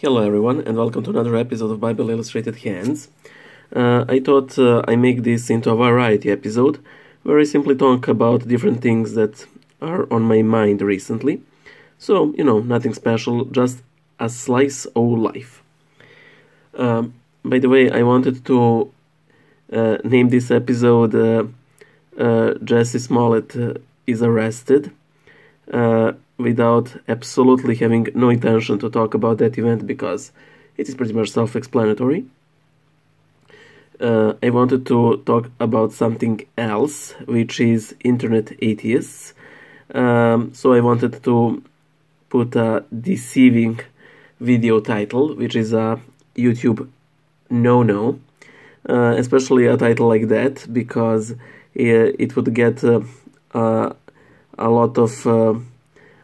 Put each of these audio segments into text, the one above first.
Hello everyone and welcome to another episode of Bible Illustrated Hands. I thought I make this into a variety episode where I simply talk about different things that are on my mind recently. So, nothing special, just a slice of life. By the way, I wanted to name this episode Jesse Smollett is arrested. Without absolutely having no intention to talk about that event because it is pretty much self-explanatory. I wanted to talk about something else, which is internet atheists. So I wanted to put a deceiving video title, which is a YouTube no-no, especially a title like that, because it would get a lot of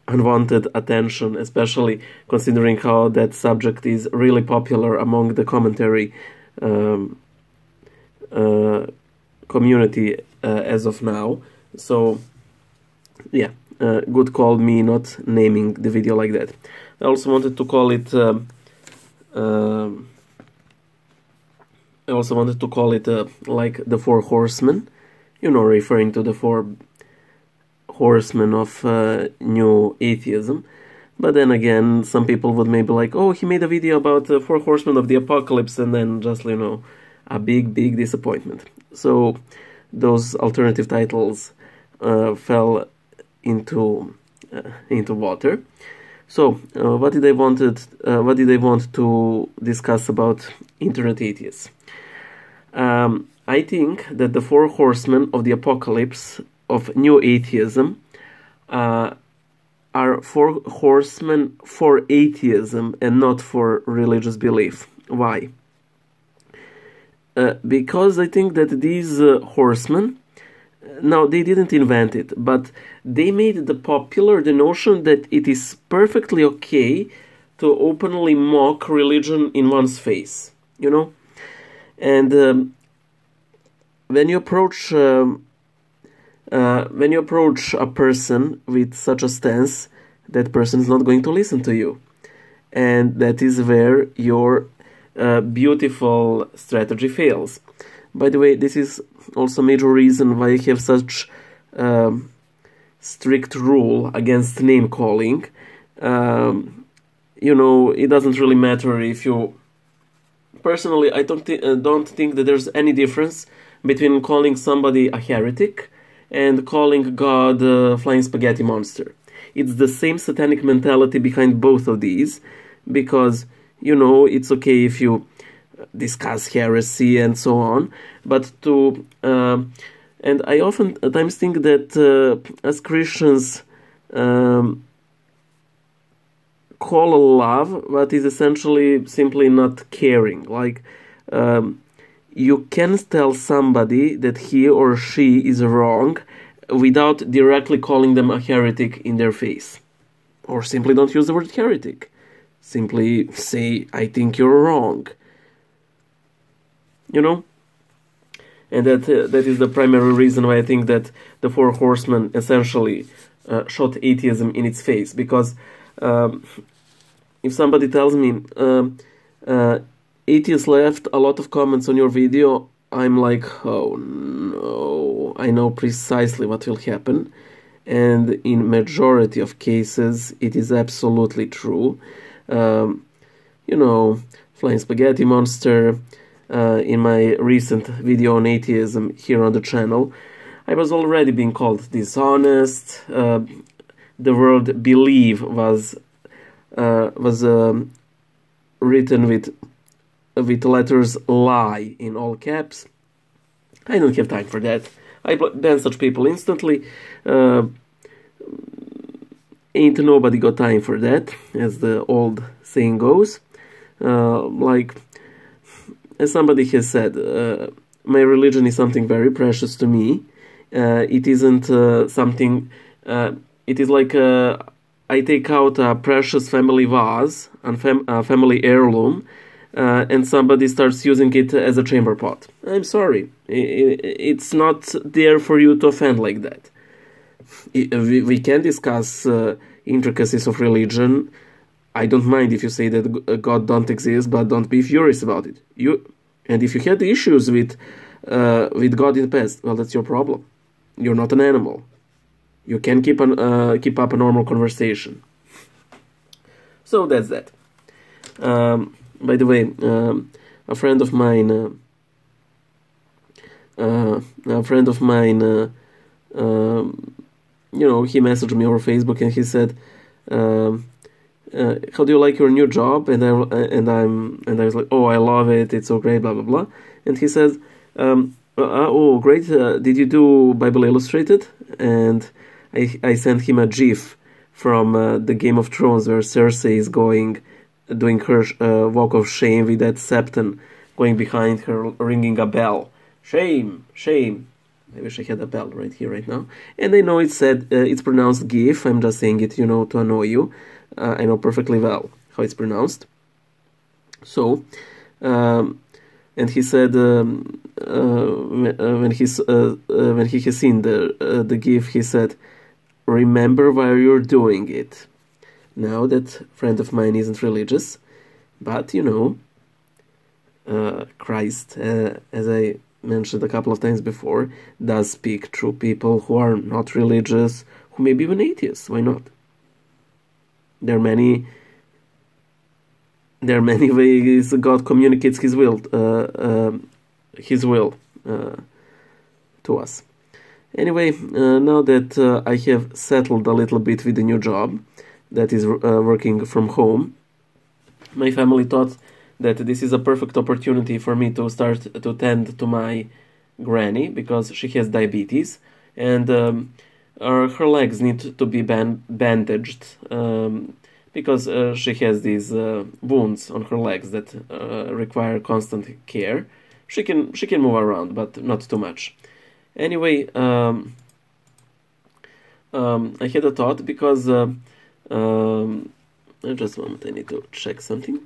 unwanted attention, especially considering how that subject is really popular among the commentary community as of now. So yeah, good call me not naming the video like that. I also wanted to call it like the Four Horsemen, referring to the Four Horsemen of new atheism. But then again, some people would maybe like, oh, he made a video about the Four Horsemen of the Apocalypse, and then just, a big disappointment. So those alternative titles fell into water. So what did I want to discuss about internet atheists? I think that the Four Horsemen of the Apocalypse of new atheism are four horsemen for atheism and not for religious belief. Why? Because I think that these horsemen, now they didn't invent it, but they made it popular, the notion that it is perfectly okay to openly mock religion in one's face, and when you approach a person with such a stance, that person is not going to listen to you. And that is where your beautiful strategy fails. By the way, this is also a major reason why I have such strict rule against name calling. It doesn't really matter if you... Personally, I don't think that there's any difference between calling somebody a heretic and calling God a flying spaghetti monster. It's the same satanic mentality behind both of these, because, it's okay if you discuss heresy and so on, but and I oftentimes think that as Christians call a love what is essentially simply not caring. Like, you can tell somebody that he or she is wrong without directly calling them a heretic in their face. Or simply don't use the word heretic. Simply say, I think you're wrong. And that is the primary reason why I think that the Four Horsemen essentially shot atheism in its face. Because if somebody tells me, atheists left a lot of comments on your video, I'm like, oh no, I know precisely what will happen. And in majority of cases, it is absolutely true. Flying spaghetti monster, in my recent video on atheism here on the channel, I was already being called dishonest. The word believe was written with letters lie in all caps. I don't have time for that. I ban such people instantly. Ain't nobody got time for that, as the old saying goes. Like, as somebody has said, my religion is something very precious to me. It isn't something... it is like I take out a precious family vase, a family heirloom, and somebody starts using it as a chamber pot. I'm sorry. It's not there for you to offend like that. We can discuss intricacies of religion I don't mind if you say that God don't exist, but don't be furious about it. And if you had issues with God in the past, well, that's your problem. You're not an animal. You can keep up a normal conversation. So that's that. By the way, a friend of mine, he messaged me over Facebook and he said, "How do you like your new job?" And I was like, "Oh, I love it. It's so great." Blah blah blah. And he says, "Oh, great. Did you do Bible Illustrated?" And I sent him a GIF from the Game of Thrones where Cersei is doing her walk of shame with that septon going behind her, ringing a bell. Shame, shame. I wish I had a bell right here, right now. And I know it's pronounced GIF. I'm just saying it, to annoy you. I know perfectly well how it's pronounced. So, and he said when he has seen the GIF, he said, "Remember why you're doing it." Now that friend of mine isn't religious, but Christ, as I mentioned a couple of times before, does speak through people who are not religious, who may be even atheists. Why not? There are many ways God communicates His will to us. Anyway, now that I have settled a little bit with the new job, that is working from home, my family thought that this is a perfect opportunity for me to start to tend to my granny, because she has diabetes, and her legs need to be bandaged, because she has these wounds on her legs that require constant care. She can move around, but not too much. Anyway, I had a thought, because just a moment, I need to check something.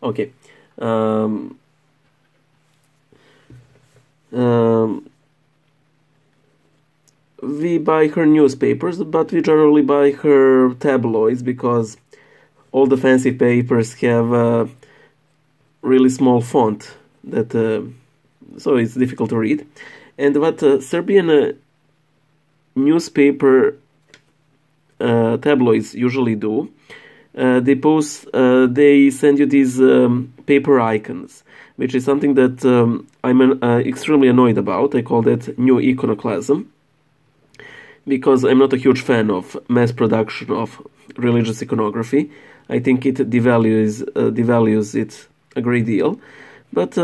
Okay. We buy her newspapers, but we generally buy her tabloids, because all the fancy papers have a really small font that so it's difficult to read. And what Serbian newspaper tabloids usually do, they send you these paper icons, which is something that I'm extremely annoyed about. I call that new iconoclasm, because I'm not a huge fan of mass production of religious iconography. I think it devalues it a great deal. But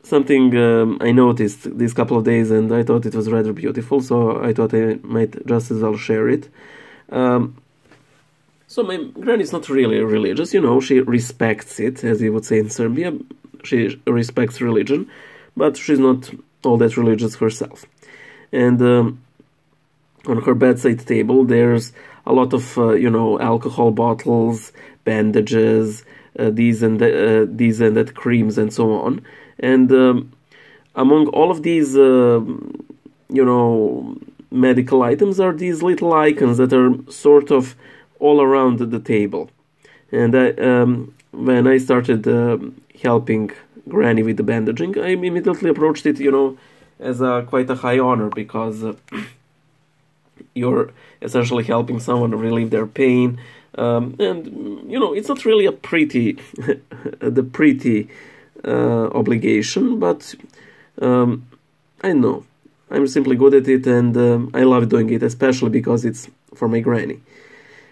something I noticed these couple of days, and I thought it was rather beautiful, so I thought I might just as well share it. So my granny is not really religious, she respects it, as you would say in Serbia. She respects religion, but she's not all that religious herself. And on her bedside table, there's a lot of, alcohol bottles, bandages, these and that creams, and so on. And among all of these, medical items are these little icons that are sort of all around the table. And when I started helping Granny with the bandaging, I immediately approached it, as quite a high honor, because you're essentially helping someone relieve their pain. And, it's not really a pretty obligation, but I know. I'm simply good at it, and I love doing it, especially because it's for my granny.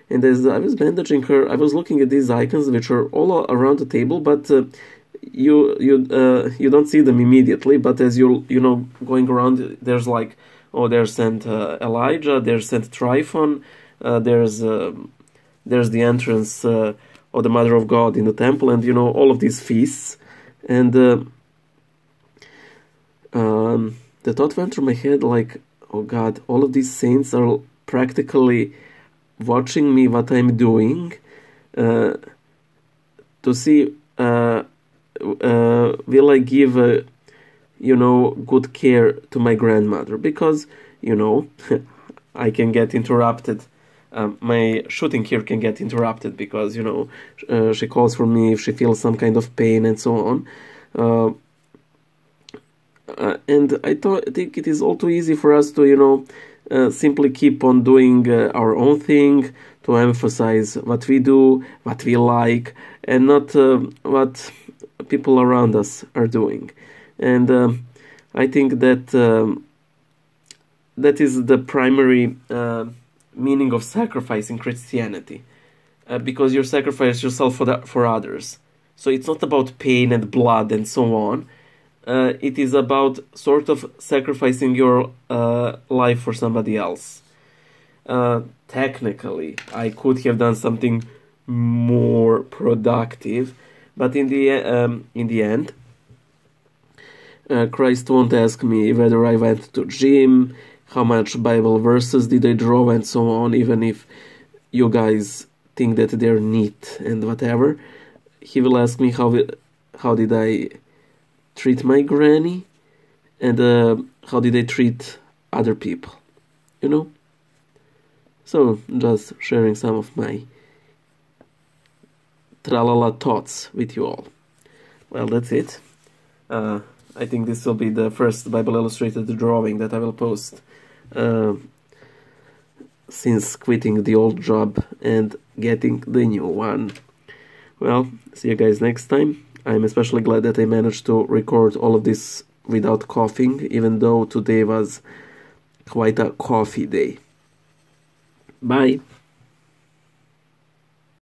And as I was bandaging her, I was looking at these icons, which are all around the table, but you don't see them immediately. But as you're going around, there's like, there's Saint Elijah, there's Saint Tryphon, there's the entrance of the Mother of God in the temple, and all of these feasts. And the thought went through my head like, oh God, all of these saints are practically watching me, what I'm doing, to see will I give good care to my grandmother, because I can get interrupted. My shooting here can get interrupted because, you know, she calls for me if she feels some kind of pain and so on. And I think it is all too easy for us to, you know, simply keep on doing our own thing, to emphasize what we do, what we like, and not what people around us are doing. And I think that that is the primary meaning of sacrifice in Christianity, because you sacrifice yourself for others. So it's not about pain and blood and so on. It is about sort of sacrificing your life for somebody else. Technically, I could have done something more productive, but in the end, Christ won't ask me whether I went to gym, how much Bible verses did I draw, and so on, even if you guys think that they're neat and whatever. He will ask me how did I treat my granny, and how did I treat other people, you know? So, just sharing some of my tralala thoughts with you all. Well, that's it. I think this will be the first Bible illustrated drawing that I will post since quitting the old job and getting the new one. Well, see you guys next time. I'm especially glad that I managed to record all of this without coughing, even though today was quite a coffee day. Bye.